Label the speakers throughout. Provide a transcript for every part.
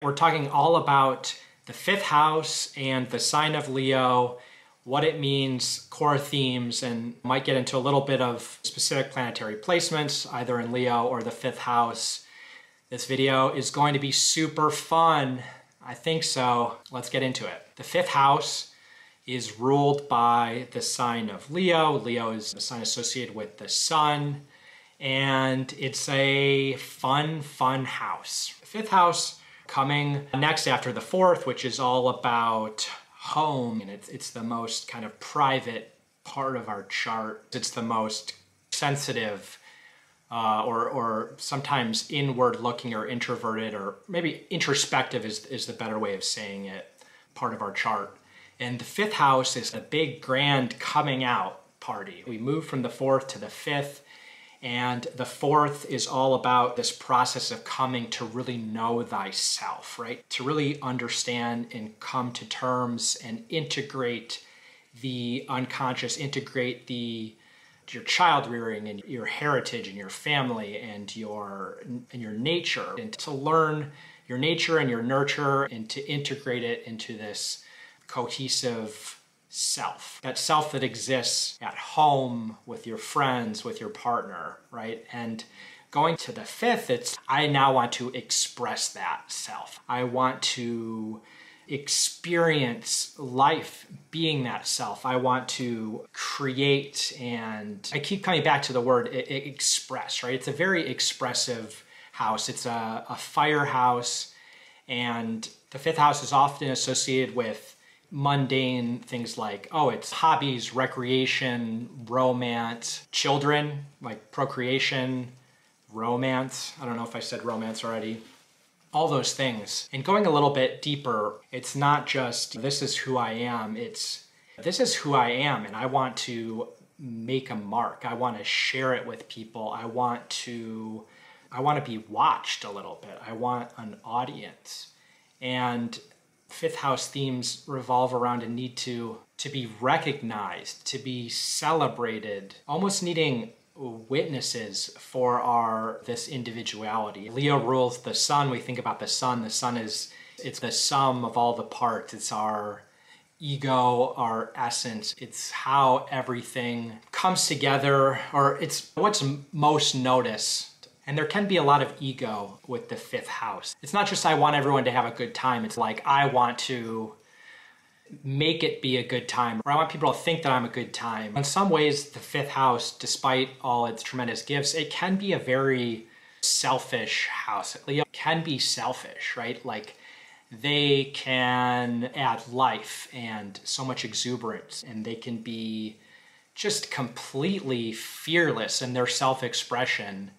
Speaker 1: We're talking all about the fifth house and the sign of Leo, what it means, core themes, and might get into a little bit of specific planetary placements, either in Leo or the fifth house. This video is going to be super fun. I think so. Let's get into it. The fifth house is ruled by the sign of Leo. Leo is a sign associated with the sun, and it's a fun house. The fifth house coming next after the fourth, which is all about home, and it's the most kind of private part of our chart. It's the most sensitive or sometimes inward looking or introverted, or maybe introspective is the better way of saying it, part of our chart. And the fifth house is a big grand coming out party. We move from the fourth to the fifth, and the fourth is all about this process of coming to really know thyself, right? To really understand and come to terms and integrate the unconscious, integrate your child rearing and your heritage and your family and your nature, and to learn your nature and your nurture and to integrate it into this cohesive self. That self that exists at home with your friends, with your partner, right? And going to the fifth, it's I now want to express that self. I want to experience life being that self. I want to create, and I keep coming back to the word express, right? It's a very expressive house. It's a fire house, and the fifth house is often associated with mundane things like, oh, it's hobbies, recreation, romance, children, like procreation, romance. I don't know if I said romance already. All those things. And going a little bit deeper, it's not just this is who I am, it's this is who I am, and I want to make a mark. I want to share it with people. I want to be watched a little bit. I want an audience. And fifth house themes revolve around a need to be recognized, to be celebrated, almost needing witnesses for this individuality. Leo rules the sun. We think about the sun. The sun it's the sum of all the parts. It's our ego, our essence. It's how everything comes together, or it's what's most noticed. And there can be a lot of ego with the fifth house. It's not just I want everyone to have a good time. It's like I want to make it be a good time, or I want people to think that I'm a good time. In some ways, the fifth house, despite all its tremendous gifts, it can be a very selfish house. Leo can be selfish, right? Like they can add life and so much exuberance, and they can be just completely fearless in their self-expression.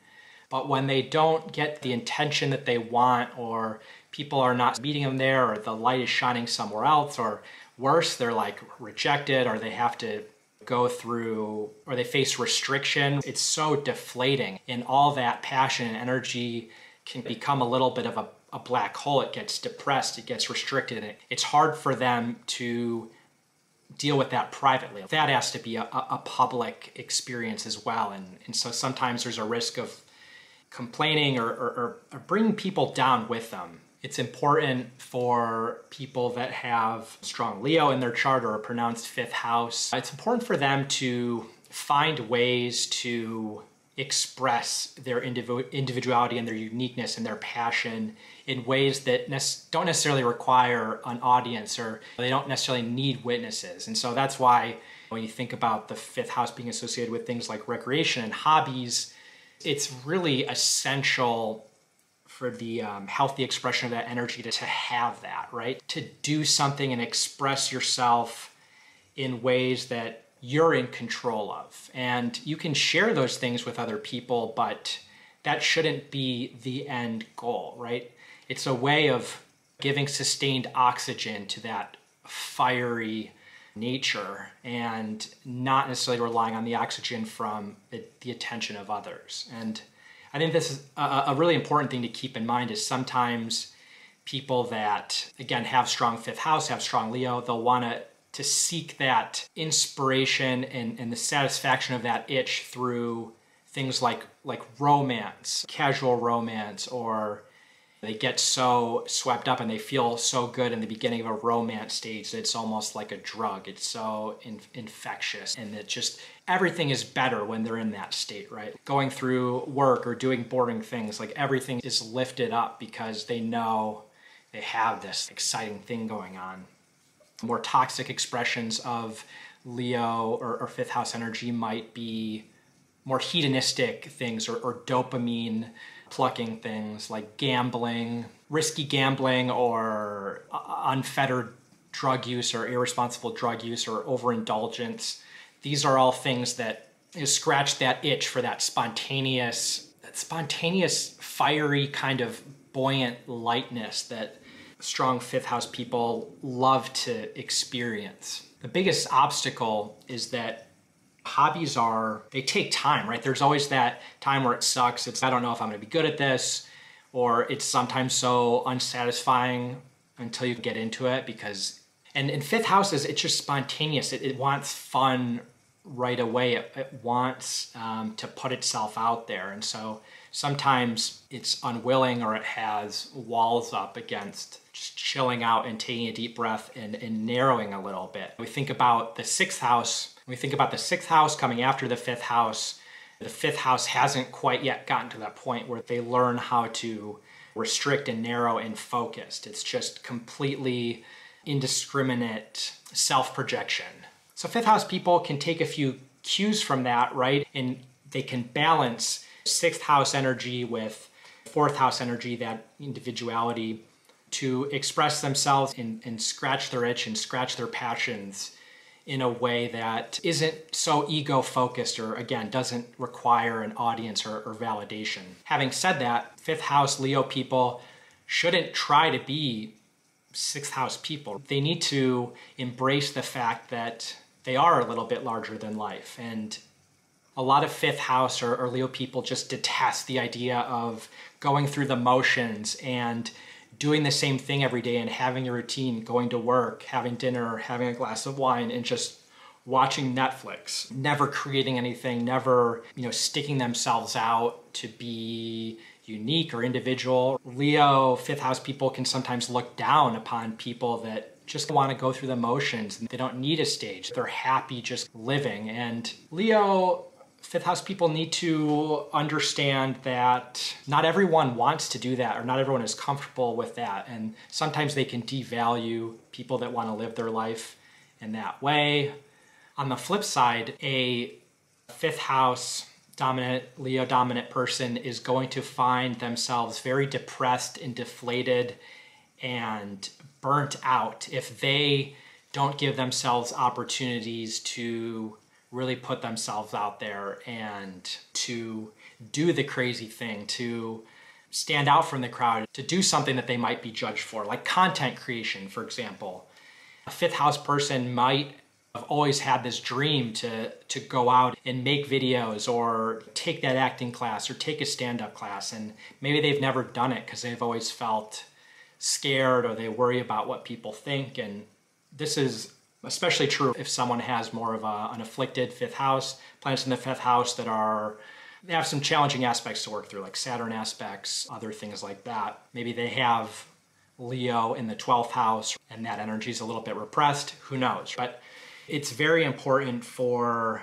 Speaker 1: But when they don't get the intention that they want, or people are not meeting them there, or the light is shining somewhere else, or worse, they're like rejected, or they have to go through, or they face restriction, it's so deflating. And all that passion and energy can become a little bit of a black hole. It gets depressed, it gets restricted, and it's hard for them to deal with that privately. That has to be a public experience as well. And so sometimes there's a risk of complaining or bringing people down with them. It's important for people that have strong Leo in their chart or a pronounced fifth house. It's important for them to find ways to express their individuality and their uniqueness and their passion in ways that don't necessarily require an audience, or they don't necessarily need witnesses. And so that's why when you think about the fifth house being associated with things like recreation and hobbies, it's really essential for the healthy expression of that energy to have that, right? To do something and express yourself in ways that you're in control of. And you can share those things with other people, but that shouldn't be the end goal, right? It's a way of giving sustained oxygen to that fiery nature and not necessarily relying on the oxygen from the attention of others. And I think this is a really important thing to keep in mind, is sometimes people that, again, have strong fifth house, have strong Leo, they'll want to seek that inspiration and the satisfaction of that itch through things like romance, casual romance, or They get so swept up and they feel so good in the beginning of a romance stage that it's almost like a drug. It's so infectious, and it just, everything is better when they're in that state, right? Going through work or doing boring things, like everything is lifted up because they know they have this exciting thing going on. More toxic expressions of Leo or fifth house energy might be more hedonistic things or dopamine plucking things like gambling, risky gambling, or unfettered drug use or irresponsible drug use or overindulgence. These are all things that scratch that itch for that spontaneous, fiery kind of buoyant lightness that strong fifth house people love to experience. The biggest obstacle is that hobbies they take time, right? There's always that time where it sucks. It's, I don't know if I'm gonna be good at this, or it's sometimes so unsatisfying until you get into it because, and in fifth houses, it's just spontaneous. It wants fun right away. It wants to put itself out there. And so sometimes it's unwilling or it has walls up against just chilling out and taking a deep breath and narrowing a little bit. We think about the sixth house. We think about the sixth house coming after the fifth house. The fifth house hasn't quite yet gotten to that point where they learn how to restrict and narrow and focused. It's just completely indiscriminate self-projection. So fifth house people can take a few cues from that, right? And they can balance sixth house energy with fourth house energy, that individuality, to express themselves and scratch their itch and scratch their passions in a way that isn't so ego-focused or, again, doesn't require an audience or validation. Having said that, fifth house Leo people shouldn't try to be sixth house people. They need to embrace the fact that they are a little bit larger than life. And a lot of fifth house or Leo people just detest the idea of going through the motions and doing the same thing every day and having a routine, going to work, having dinner, having a glass of wine, and just watching Netflix, never creating anything, never, sticking themselves out to be unique or individual. Leo, fifth house people can sometimes look down upon people that just want to go through the motions. They don't need a stage. They're happy just living. And Leo, fifth house people need to understand that not everyone wants to do that, or not everyone is comfortable with that. And sometimes they can devalue people that want to live their life in that way. On the flip side, a fifth house dominant, Leo dominant person is going to find themselves very depressed and deflated and burnt out if they don't give themselves opportunities to really put themselves out there and to do the crazy thing, to stand out from the crowd, to do something that they might be judged for, like content creation, for example. A fifth house person might have always had this dream to go out and make videos or take that acting class or take a stand-up class, and maybe they've never done it because they've always felt scared or they worry about what people think. And this is especially true if someone has more of an afflicted fifth house, planets in the fifth house that they have some challenging aspects to work through, like Saturn aspects, other things like that. Maybe they have Leo in the 12th house and that energy is a little bit repressed, who knows? But it's very important for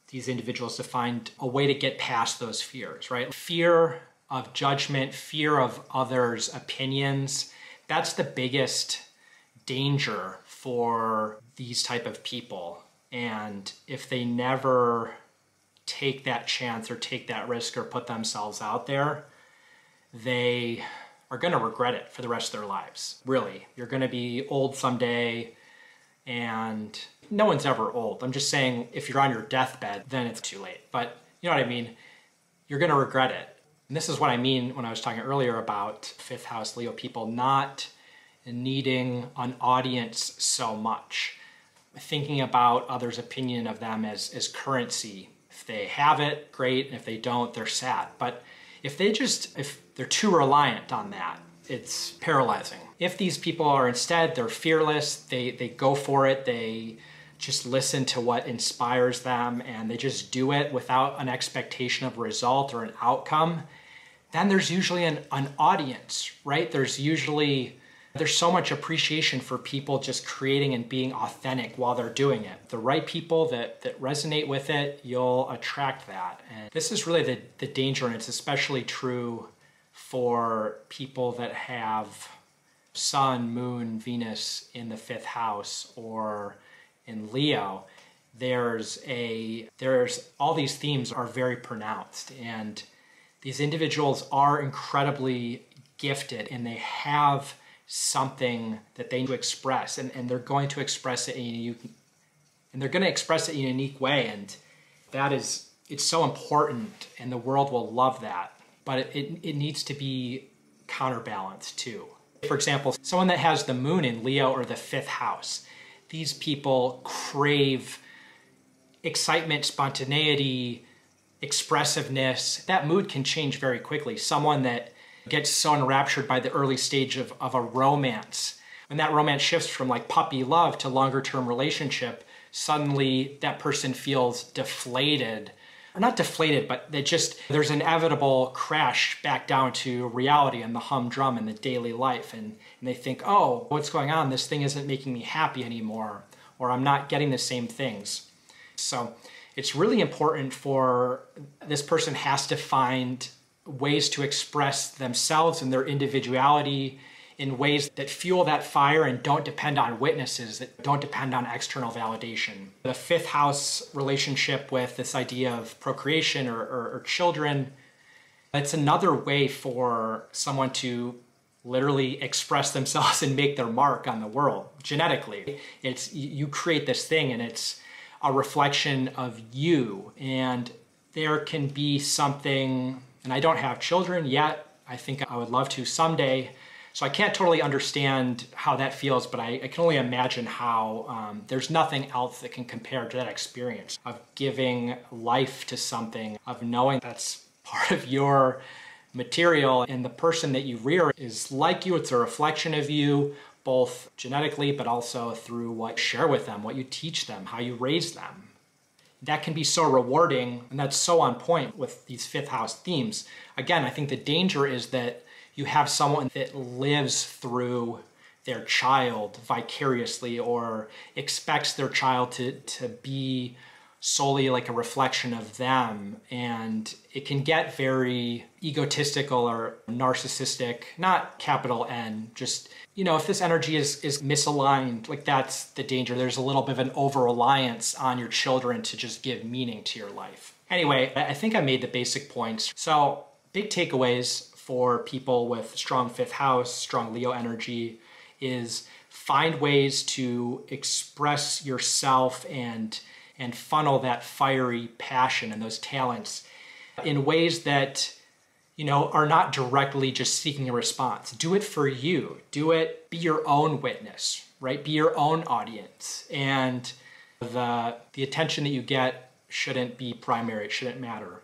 Speaker 1: these individuals to find a way to get past those fears, right? Fear of judgment, fear of others' opinions, that's the biggest danger for these type of people. And if they never take that chance or take that risk or put themselves out there, they are going to regret it for the rest of their lives. Really, you're going to be old someday, and no one's ever old. I'm just saying, if you're on your deathbed, then it's too late. But you know what I mean? You're going to regret it. And this is what I mean when I was talking earlier about fifth house Leo people not needing an audience so much, thinking about others' opinion of them as currency. If they have it, great, and if they don't, they're sad. But if they're too reliant on that, it's paralyzing. If these people are instead, they're fearless, they go for it, they just listen to what inspires them, and they just do it without an expectation of result or an outcome, then there's usually an audience, right? There's so much appreciation for people just creating and being authentic while they're doing it. The right people that resonate with it, you'll attract that. And this is really the danger, and it's especially true for people that have Sun, Moon, Venus in the 5th house or in Leo. There's all these themes are very pronounced, and these individuals are incredibly gifted, and they have something that they need to express, and they're going to express it in a unique way, and it's so important, and the world will love that, but it needs to be counterbalanced too. For example, someone that has the moon in Leo or the 5th house, these people crave excitement, spontaneity, expressiveness. That mood can change very quickly. Someone that gets so enraptured by the early stage of a romance, when that romance shifts from like puppy love to longer term relationship, suddenly that person feels deflated. Or not deflated, but there's an inevitable crash back down to reality and the humdrum in the daily life. And they think, oh, what's going on? This thing isn't making me happy anymore, or I'm not getting the same things. So it's really important for this person has to find ways to express themselves and their individuality in ways that fuel that fire and don't depend on witnesses, that don't depend on external validation. The 5th house relationship with this idea of procreation or children, it's another way for someone to literally express themselves and make their mark on the world genetically. You create this thing, and it's a reflection of you, and there can be something, and I don't have children yet. I think I would love to someday. So I can't totally understand how that feels, but I can only imagine how there's nothing else that can compare to that experience of giving life to something, of knowing that's part of your material, and the person that you rear is like you. It's a reflection of you, both genetically, but also through what you share with them, what you teach them, how you raise them. That can be so rewarding, and that's so on point with these 5th house themes. Again, I think the danger is that you have someone that lives through their child vicariously, or expects their child to be solely like a reflection of them, and it can get very egotistical or narcissistic, not capital N, just, if this energy is misaligned, like that's the danger. There's a little bit of an over-reliance on your children to just give meaning to your life. Anyway, I think I made the basic points. So big takeaways for people with strong 5th house, strong Leo energy, is find ways to express yourself and funnel that fiery passion and those talents in ways that, are not directly just seeking a response. Do it for you. Do it, be your own witness, right? Be your own audience. And the attention that you get shouldn't be primary. It shouldn't matter.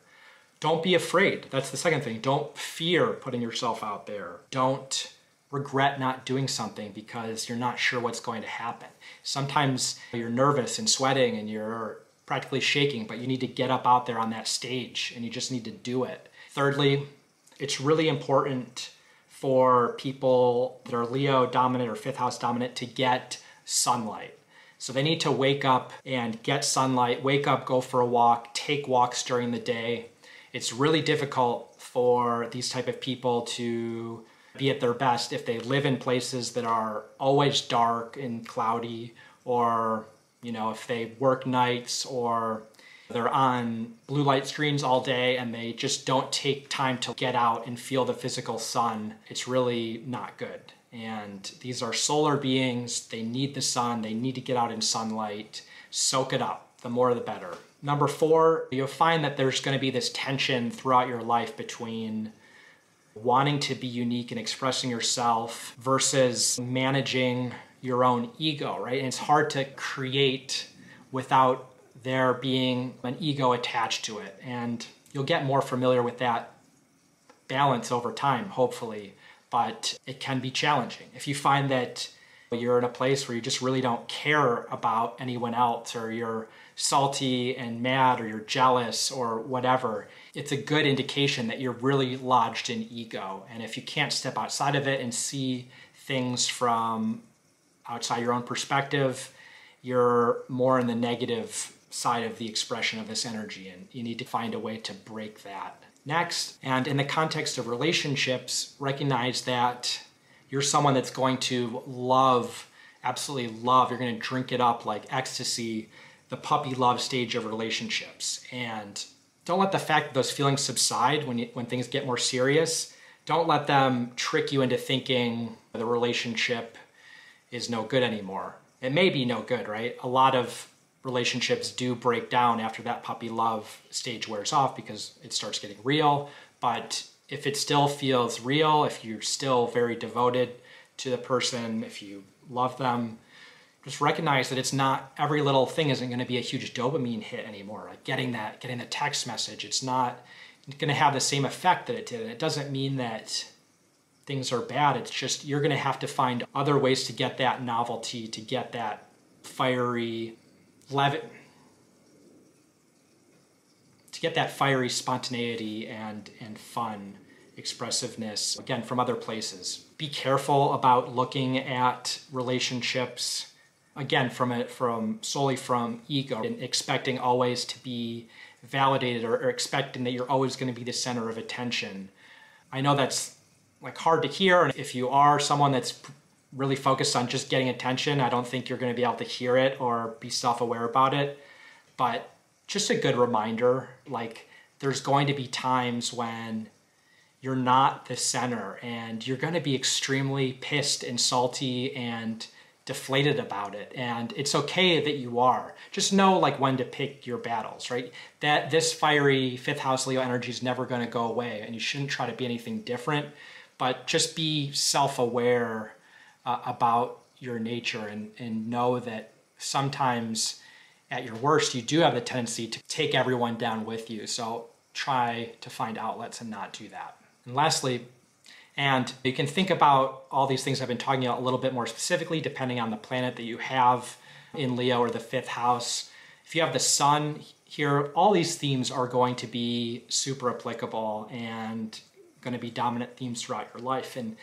Speaker 1: Don't be afraid. That's the second thing. Don't fear putting yourself out there. Don't regret not doing something because you're not sure what's going to happen. Sometimes you're nervous and sweating and you're practically shaking, but you need to get up out there on that stage and you just need to do it. Thirdly, it's really important for people that are Leo dominant or 5th house dominant to get sunlight. So they need to wake up and get sunlight, wake up, go for a walk, take walks during the day. It's really difficult for these type of people to be at their best if they live in places that are always dark and cloudy, or if they work nights, or they're on blue light screens all day and they just don't take time to get out and feel the physical sun. It's really not good. And these are solar beings. They need the sun. They need to get out in sunlight. Soak it up. The more the better. Number 4, you'll find that there's going to be this tension throughout your life between wanting to be unique and expressing yourself versus managing your own ego, right? And it's hard to create without there being an ego attached to it. And you'll get more familiar with that balance over time, hopefully, but it can be challenging. If you find that you're in a place where you just really don't care about anyone else, or you're salty and mad, or you're jealous or whatever, it's a good indication that you're really lodged in ego. And if you can't step outside of it and see things from outside your own perspective, you're more in the negative side of the expression of this energy, and you need to find a way to break that. Next, and in the context of relationships, recognize that you're someone that's going to love, absolutely love, you're going to drink it up like ecstasy, the puppy love stage of relationships. And don't let the fact that those feelings subside when things get more serious, don't let them trick you into thinking the relationship is no good anymore. It may be no good, right? A lot of relationships do break down after that puppy love stage wears off because it starts getting real. But if it still feels real, if you're still very devoted to the person, if you love them, just recognize that it's not, every little thing isn't going to be a huge dopamine hit anymore. Like getting the text message, it's not going to have the same effect that it did. And it doesn't mean that things are bad. It's just you're going to have to find other ways to get that novelty, to get that fiery spontaneity and fun expressiveness, again, from other places. Be careful about looking at relationships, again, solely from ego, and expecting always to be validated, or expecting that you're always going to be the center of attention. I know that's like hard to hear, and if you are someone that's really focused on just getting attention, I don't think you're going to be able to hear it or be self-aware about it. But just a good reminder, like there's going to be times when you're not the center, and you're going to be extremely pissed and salty and deflated about it. And it's okay that you are. Just know like when to pick your battles, right? That this fiery fifth house Leo energy is never going to go away, and you shouldn't try to be anything different, but just be self-aware about your nature, and know that sometimes at your worst, you do have the tendency to take everyone down with you. So try to find outlets and not do that. And lastly, and you can think about all these things I've been talking about a little bit more specifically, depending on the planet that you have in Leo or the fifth house. If you have the sun here, all these themes are going to be super applicable and going to be dominant themes throughout your life, and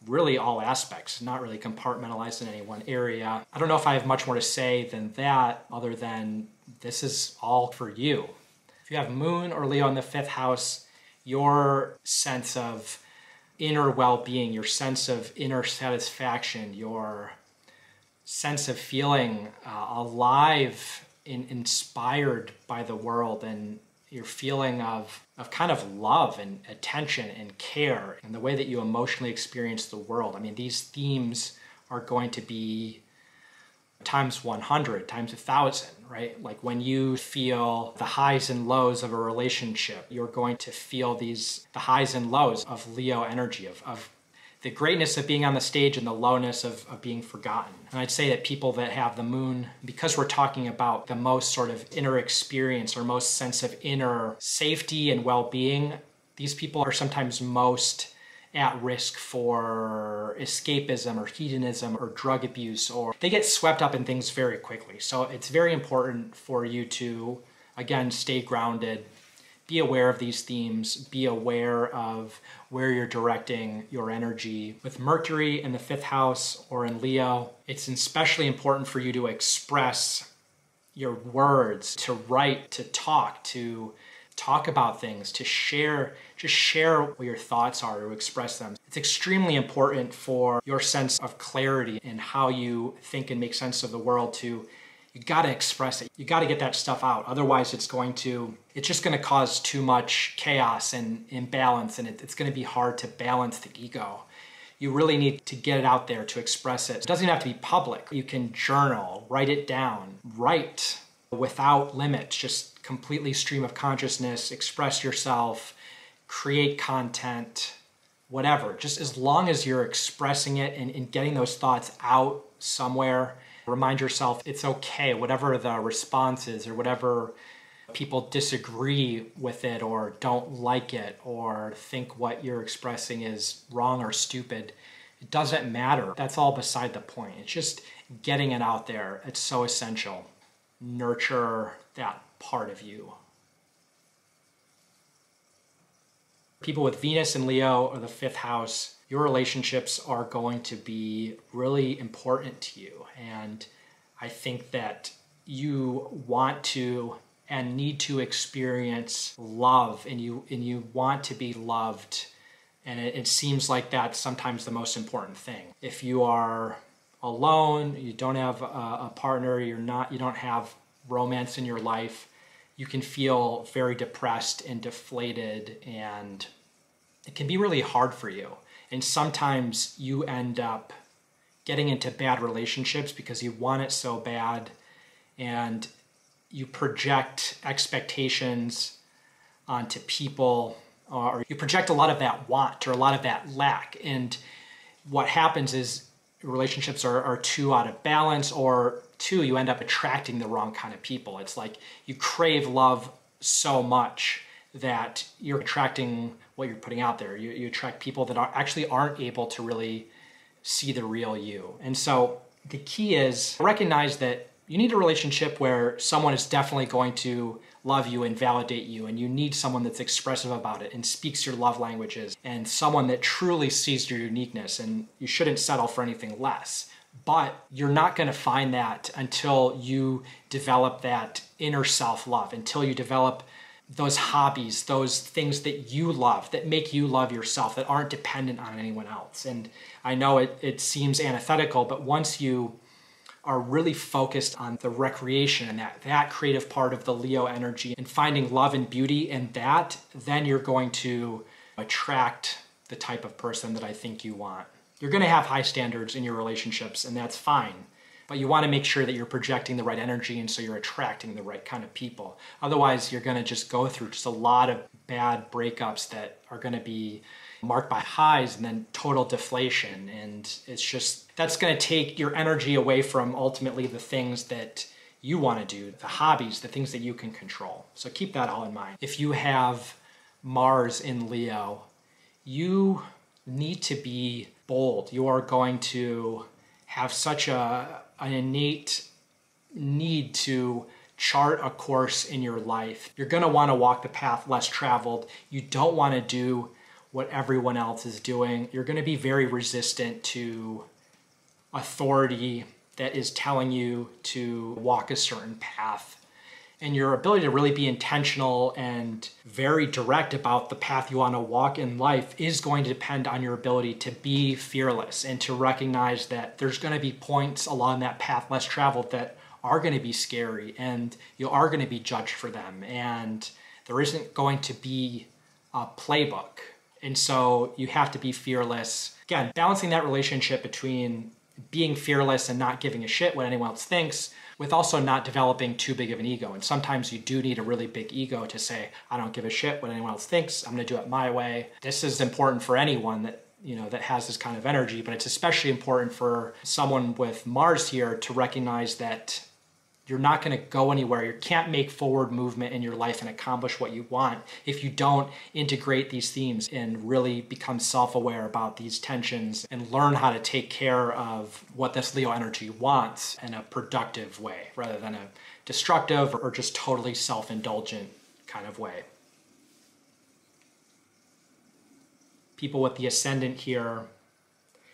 Speaker 1: really all aspects, not really compartmentalized in any one area. I don't know if I have much more to say than that, other than this is all for you. If you have Moon or Leo in the fifth house, your sense of inner well-being, your sense of inner satisfaction, your sense of feeling alive and inspired by the world, and your feeling of kind of love and attention and care, and the way that you emotionally experience the world. I mean, these themes are going to be times 100, times 1,000, right? Like when you feel the highs and lows of a relationship, you're going to feel the highs and lows of Leo energy, of the greatness of being on the stage and the lowness of being forgotten. And I'd say that people that have the moon, because we're talking about the most sort of inner experience or most sense of inner safety and well-being, these people are sometimes most at risk for escapism or hedonism or drug abuse, or they get swept up in things very quickly. So it's very important for you to, again, stay grounded, be aware of these themes, be aware of where you're directing your energy. With Mercury in the fifth house or in Leo, it's especially important for you to express your words, to write, to talk about things, to share, just share what your thoughts are, to express them. It's extremely important for your sense of clarity in how you think and make sense of the world. You gotta express it. You gotta get that stuff out. Otherwise it's just gonna cause too much chaos and imbalance, and it's gonna be hard to balance the ego. You really need to get it out there, to express it. It doesn't even have to be public. You can journal, write it down, write without limits, just completely stream of consciousness, express yourself, create content, whatever. Just as long as you're expressing it and getting those thoughts out somewhere, remind yourself it's okay, whatever the response is, or whatever people disagree with it or don't like it or think what you're expressing is wrong or stupid. It doesn't matter. That's all beside the point. It's just getting it out there. It's so essential. Nurture that part of you. People with Venus and Leo or the 5th house, your relationships are going to be really important to you. And I think that you want to and need to experience love, and you want to be loved. And it seems like that's sometimes the most important thing. If you are alone, you don't have a partner, you don't have romance in your life, you can feel very depressed and deflated, and it can be really hard for you. And sometimes you end up getting into bad relationships because you want it so bad, and you project expectations onto people, or you project a lot of that want or a lot of that lack. And what happens is relationships are too out of balance, or two, you end up attracting the wrong kind of people. It's like you crave love so much that you're attracting what you're putting out there. You attract people that actually aren't able to really see the real you. And so the key is recognize that you need a relationship where someone is definitely going to love you and validate you, and you need someone that's expressive about it and speaks your love languages, and someone that truly sees your uniqueness, and you shouldn't settle for anything less. But you're not going to find that until you develop that inner self-love, until you develop those hobbies, those things that you love, that make you love yourself, that aren't dependent on anyone else. And I know it seems antithetical, but once you are really focused on the recreation and that creative part of the Leo energy and finding love and beauty in that, then you're going to attract the type of person that I think you want. You're going to have high standards in your relationships, and that's fine. But you want to make sure that you're projecting the right energy, and so you're attracting the right kind of people. Otherwise, you're going to just go through just a lot of bad breakups that are going to be marked by highs and then total deflation. And it's just, that's going to take your energy away from ultimately the things that you want to do, the hobbies, the things that you can control. So keep that all in mind. If you have Mars in Leo, you need to be bold. You are going to have such an innate need to chart a course in your life. You're going to want to walk the path less traveled. You don't want to do what everyone else is doing. You're going to be very resistant to authority that is telling you to walk a certain path. And your ability to really be intentional and very direct about the path you want to walk in life is going to depend on your ability to be fearless and to recognize that there's going to be points along that path less traveled that are going to be scary, and you are going to be judged for them, and there isn't going to be a playbook. And so you have to be fearless. Again, balancing that relationship between being fearless and not giving a shit what anyone else thinks, with also not developing too big of an ego. And sometimes you do need a really big ego to say, I don't give a shit what anyone else thinks. I'm going to do it my way. This is important for anyone that, that has this kind of energy, but it's especially important for someone with Mars here to recognize that you're not going to go anywhere. You can't make forward movement in your life and accomplish what you want if you don't integrate these themes and really become self-aware about these tensions and learn how to take care of what this Leo energy wants in a productive way rather than a destructive or just totally self-indulgent kind of way. People with the Ascendant here,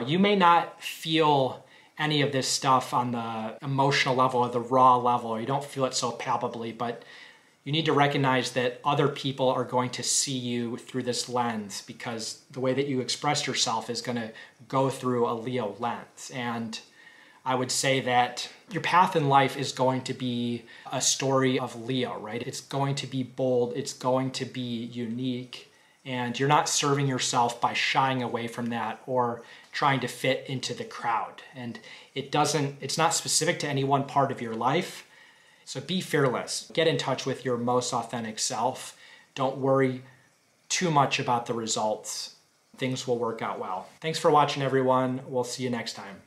Speaker 1: you may not feel any of this stuff on the emotional level or the raw level, or you don't feel it so palpably, but you need to recognize that other people are going to see you through this lens, because the way that you express yourself is going to go through a Leo lens. And I would say that your path in life is going to be a story of Leo, right? It's going to be bold, it's going to be unique, and you're not serving yourself by shying away from that or trying to fit into the crowd. And it's not specific to any one part of your life. So be fearless. Get in touch with your most authentic self. Don't worry too much about the results. Things will work out well. Thanks for watching, everyone. We'll see you next time.